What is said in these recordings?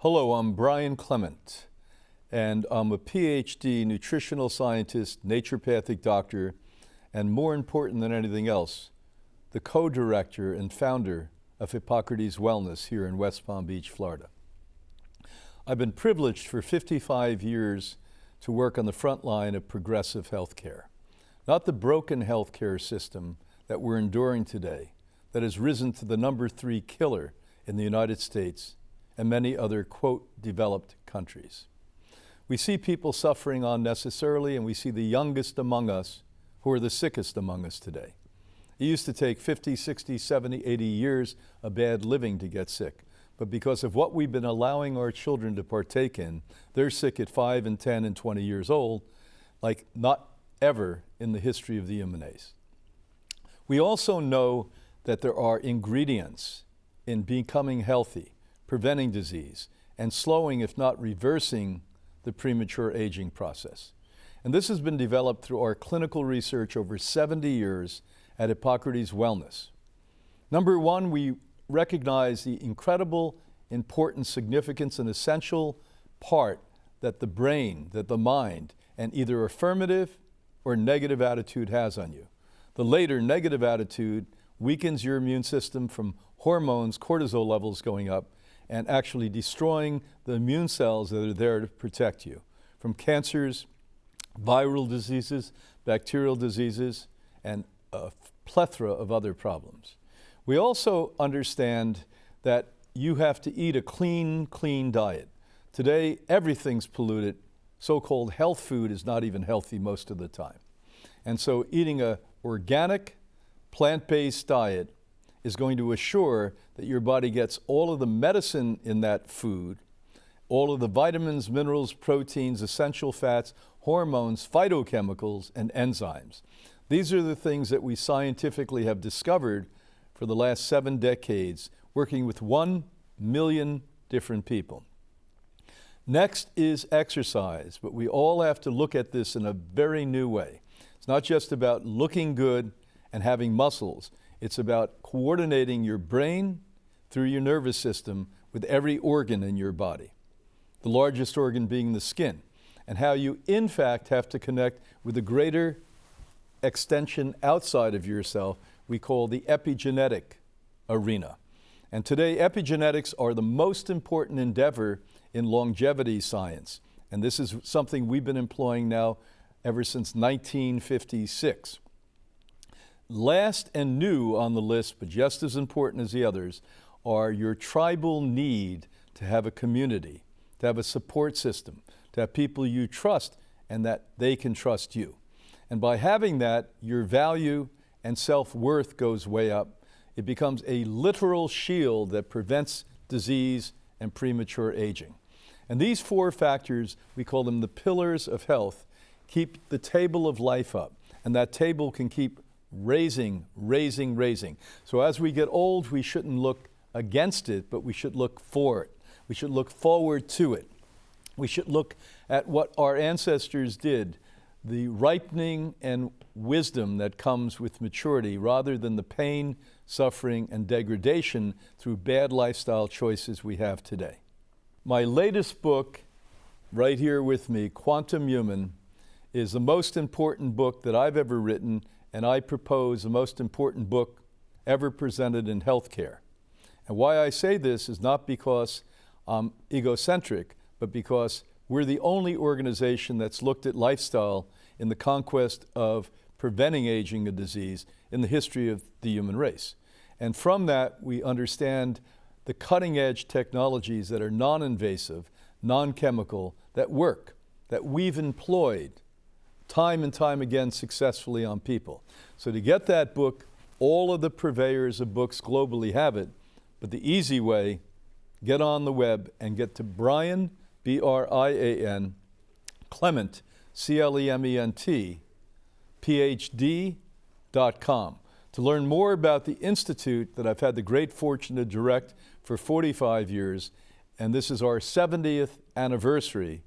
Hello, I'm Brian Clement, and I'm a PhD nutritional scientist, naturopathic doctor, and more important than anything else, the co-director and founder of Hippocrates Wellness here in West Palm Beach, Florida. I've been privileged for 55 years to work on the front line of progressive healthcare, not the broken healthcare system that we're enduring today that has risen to the number 3 killer in the United States and many other, quote, developed countries. We see people suffering unnecessarily, and we see the youngest among us who are the sickest among us today. It used to take 50, 60, 70, 80 years of bad living to get sick. But because of what we've been allowing our children to partake in, they're sick at 5 and 10 and 20 years old, like not ever in the history of the human race. We also know that there are ingredients in becoming healthy, preventing disease, and slowing, if not reversing, the premature aging process. And this has been developed through our clinical research over 70 years at Hippocrates Wellness. Number one, we recognize the incredible importance, significance, and essential part that the brain, that the mind, and either affirmative or negative attitude has on you. The later, negative attitude, weakens your immune system from hormones, cortisol levels going up, and actually destroying the immune cells that are there to protect you from cancers, viral diseases, bacterial diseases, and a plethora of other problems. We also understand that you have to eat a clean diet. Today, everything's polluted. So-called health food is not even healthy most of the time. And so eating an organic, plant-based diet is going to assure that your body gets all of the medicine in that food, all of the vitamins, minerals, proteins, essential fats, hormones, phytochemicals, and enzymes. These are the things that we scientifically have discovered for the last 7 decades, working with 1 million different people. Next is exercise, but we all have to look at this in a very new way. It's not just about looking good and having muscles. It's about coordinating your brain through your nervous system with every organ in your body, the largest organ being the skin, and how you, in fact, have to connect with a greater extension outside of yourself we call the epigenetic arena. And today, epigenetics are the most important endeavor in longevity science. And this is something we've been employing now ever since 1956. Last and new on the list, but just as important as the others, are your tribal need to have a community, to have a support system, to have people you trust and that they can trust you. And by having that, your value and self-worth goes way up. It becomes a literal shield that prevents disease and premature aging. And these 4 factors, we call them the pillars of health, keep the table of life up. And that table can keep raising. So as we get old, we shouldn't look against it, but we should look for it. We should look forward to it. We should look at what our ancestors did, the ripening and wisdom that comes with maturity, rather than the pain, suffering, and degradation through bad lifestyle choices we have today. My latest book, right here with me, Quantum Human, is the most important book that I've ever written, and I propose the most important book ever presented in healthcare. And why I say this is not because I'm egocentric, but because we're the only organization that's looked at lifestyle in the conquest of preventing aging and disease in the history of the human race. And from that, we understand the cutting-edge technologies that are non-invasive, non-chemical, that work, that we've employed time and time again successfully on people. So to get that book, all of the purveyors of books globally have it, but the easy way, get on the web and get to Brian, B-R-I-A-N, Clement, C-L-E-M-E-N-T, PhD.com, to learn more about the institute that I've had the great fortune to direct for 45 years, and this is our 70th anniversary.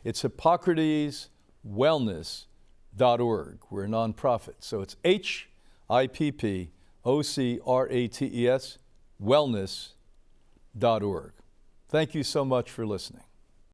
It's HippocratesWellness.org. We're a nonprofit, so it's HIPPOCRATES, wellness.org. Thank you so much for listening.